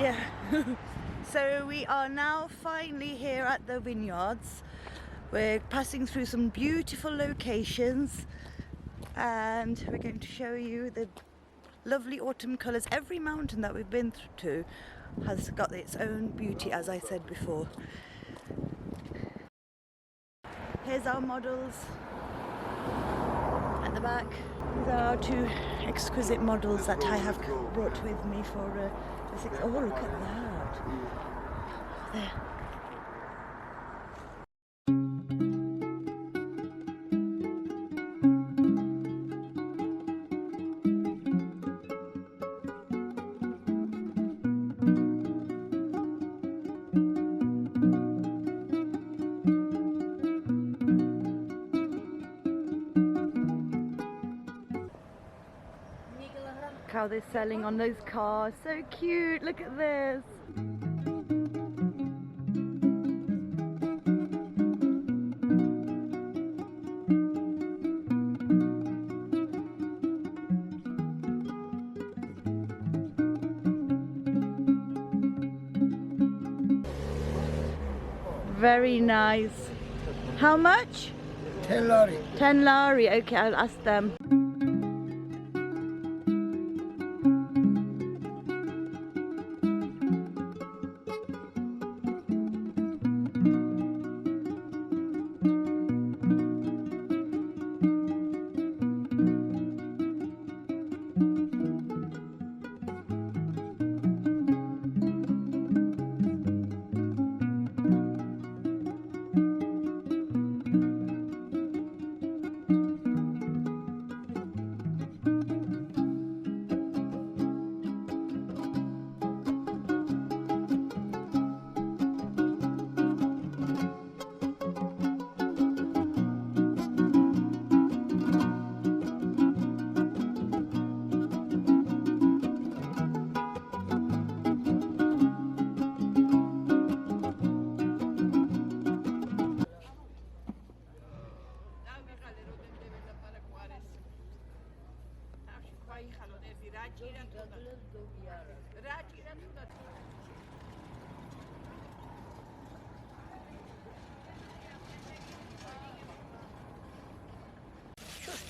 Yeah. So we are now finally here at the vineyards. We're passing through some beautiful locations and we're going to show you the lovely autumn colours. Every mountain that we've been to has got its own beauty, as I said before. Here's our models at the back. These are our two exquisite models that I have brought with me for the 6. Oh, look at that. There. Look how they're selling on those cars. So cute. Look at this. Very nice. How much? 10 lari. 10 lari. Okay, I'll ask them.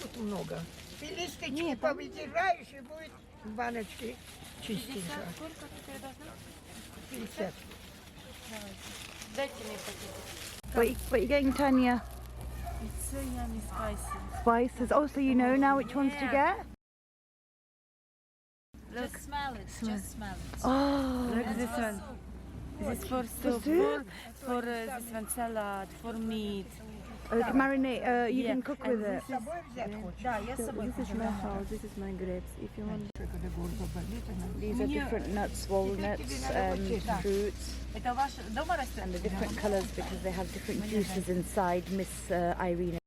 Тут много. Ты листочки повыдираешь и будет в баночке чистенько. Сколько тут я должна? 50. Дайте мне пакетик. What are you getting, Tanya? It's so yummy spicy. Spices. Oh, so you know now which ones to get? Just smell it. Just smell it. Oh. Look this one. This is for soup. soup? For this one salad. For meat. Okay, marinate. You can cook with it. Да, я с собой. This is my house. This is my grapes. If you want. These are different nuts, walnuts, fruits, Это ваш дома растет? and the different colours because they have different juices inside. Miss Irene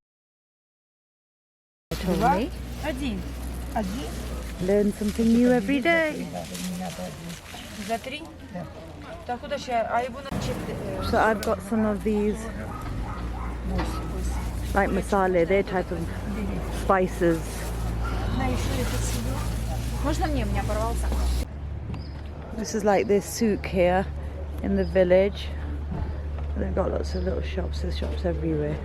told me. Один. Один? Learn something new every day. За 3? Так куда ще? А я буду So I've got some of these, like masala, their type of spices. Можно мне? У меня порвался. This is like this souk here in the village. They've got lots of little shops. There's shops everywhere.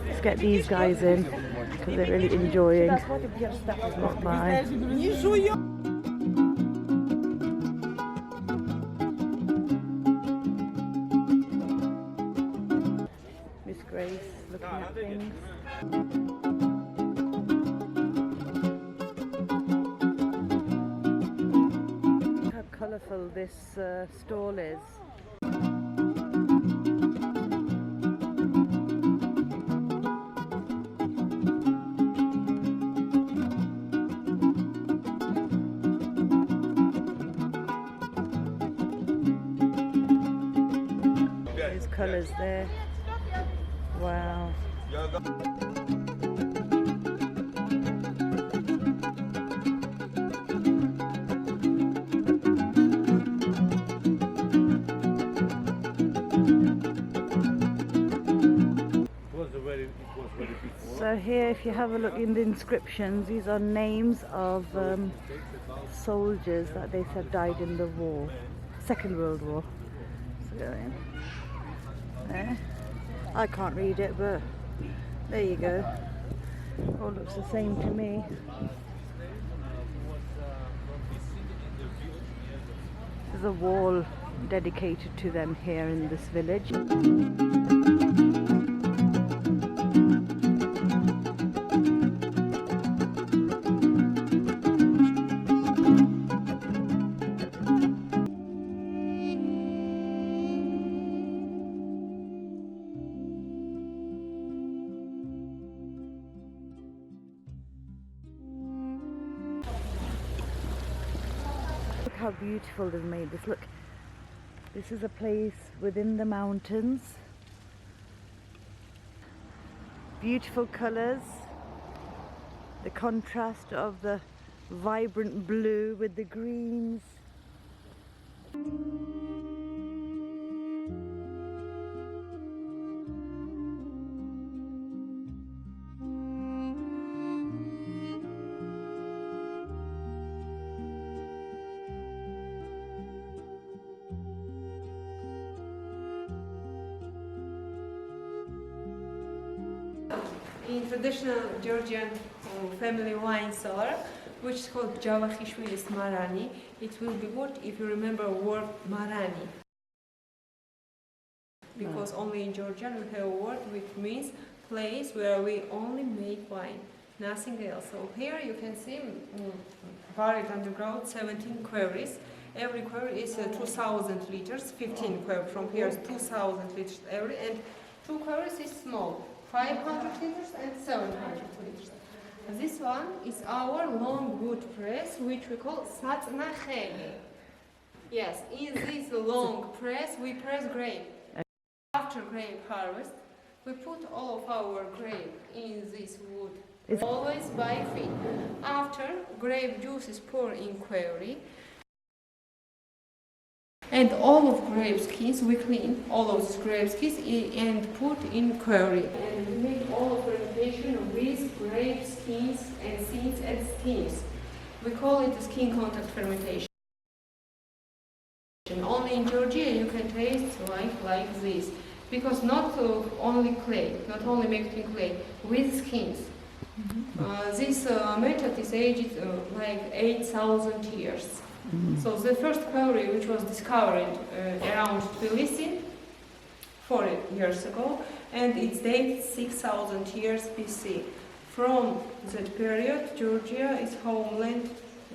Let's get these guys in because they're really enjoying. Not by. Miss Grace looking at things. Look how colourful this stall is. There's colours there. Wow. So So here, if you have a look in the inscriptions, these are names of soldiers that they said died in the war, Second World War. So there. I can't read it, but there you go. All looks the same to me. There's a wall dedicated to them here in this village. Look how beautiful they've made this. Look, this is a place within the mountains. Beautiful colours. The contrast of the vibrant blue with the greens. In traditional Georgian family wine cellar, which is called Javahishvili's Marani, it will be good if you remember the word Marani. Because only in Georgian we have a word which means place where we only make wine, nothing else. So here you can see buried underground 17 quarries. Every quarry is 2,000 liters, 15 quarries from here is 2,000 liters every, and 2 quarries is small. 500 liters and 700 liters. This one is our long wood press, which we call satnacheli. Yes, in this long press we press grape. After grape harvest, we put all of our grape in this wood, always by feet. After, grape juice is poured in quarry, and all of grape skins, we clean all of these grape skins and put in quarry. And we make all of fermentation with grape skins and seeds and steams. We call it skin contact fermentation. Only in Georgia you can taste like this, because not only clay, not only mixed in clay, with skins. This method is aged like 8,000 years. So the first quarry, which was discovered around Tbilisi 40 years ago, and it's dated 6,000 years BC. From that period, Georgia is homeland,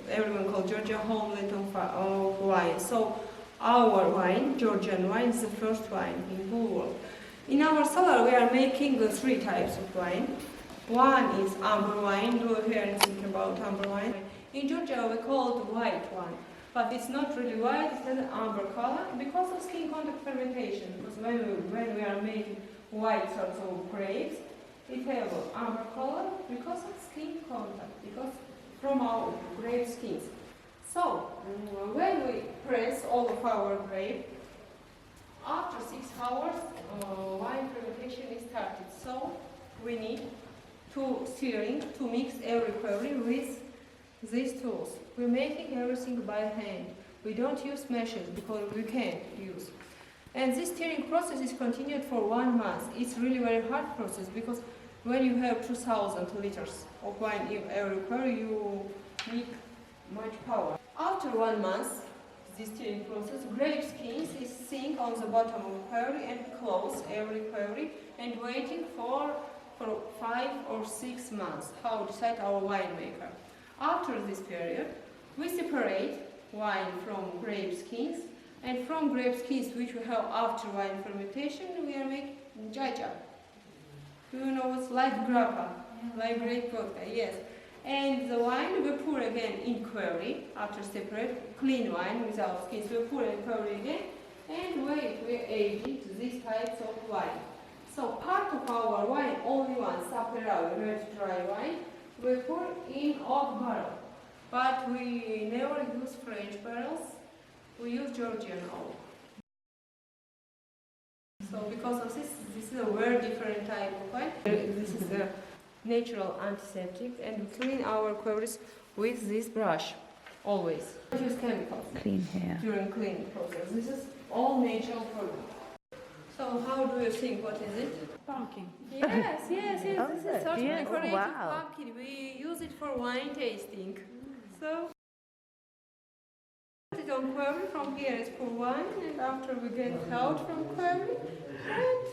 everyone calls Georgia homeland of wine. So our wine, Georgian wine, is the first wine in the world. In our cellar, we are making 3 types of wine. One is amber wine. Do you hear anything about amber wine? In Georgia, we call it white wine, but it's not really white, it has an amber color because of skin contact fermentation. Because when we are making white sorts of grapes, it has an amber color because of skin contact, because from our grape skins. So, when we press all of our grape, after 6 hours, wine fermentation is started. So, we need to stirring to mix every quarry with these tools. We're making everything by hand. We don't use meshes because we can't use. And this stirring process is continued for 1 month. It's really very hard process because when you have 2,000 liters of wine in every quarry, you need much power. After 1 month, this stirring process, grape skins is sink on the bottom of the quarry and close every quarry and waiting for 5 or 6 months, how decide our winemaker. After this period, we separate wine from grape skins, and from grape skins which we have after wine fermentation, we are making jaja. Do you know what's like grappa? Like grape vodka, yes. And the wine we pour again in quarry, after separate, clean wine without skins, we pour in quarry again, and wait, we age it these types of wine. So part of our wine, only one, sapera, red dry wine, we pour in oak barrel. But we never use French barrels, we use Georgian oak. So because of this is a very different type of wine. This is the natural antiseptic, and we clean our queries with this brush, always. We use chemicals Clean here. during cleaning process. This is all natural product. So how do you think, what is it? Pumpkin. Yes, this is sort of yes, decorative wow. pumpkin. We use it for wine tasting. So put it on query, from here is for wine, and after we get it out from query, and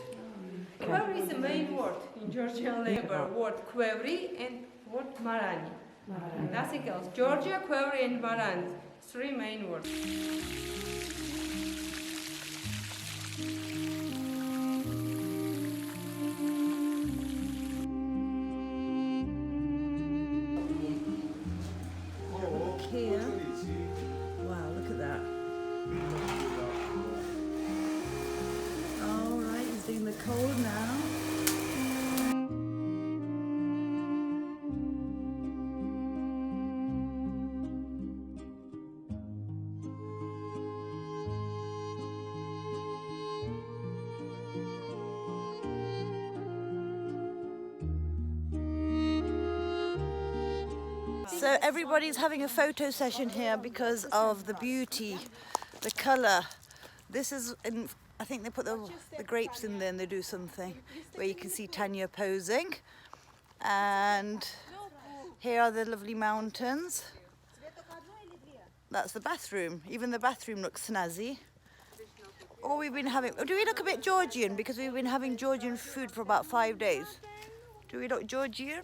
query is the main word in Georgian labor. Word query and word marani. Nothing else. Georgia, query and marani. Three main words. Here. Wow, look at that. All right, he's doing the cold now. So everybody's having a photo session here because of the beauty, the colour. This is, I think they put the grapes in there and they do something where you can see Tanya posing. And here are the lovely mountains. That's the bathroom. Even the bathroom looks snazzy. Or we've been having, do we look a bit Georgian? Because we've been having Georgian food for about 5 days. Do we look Georgian?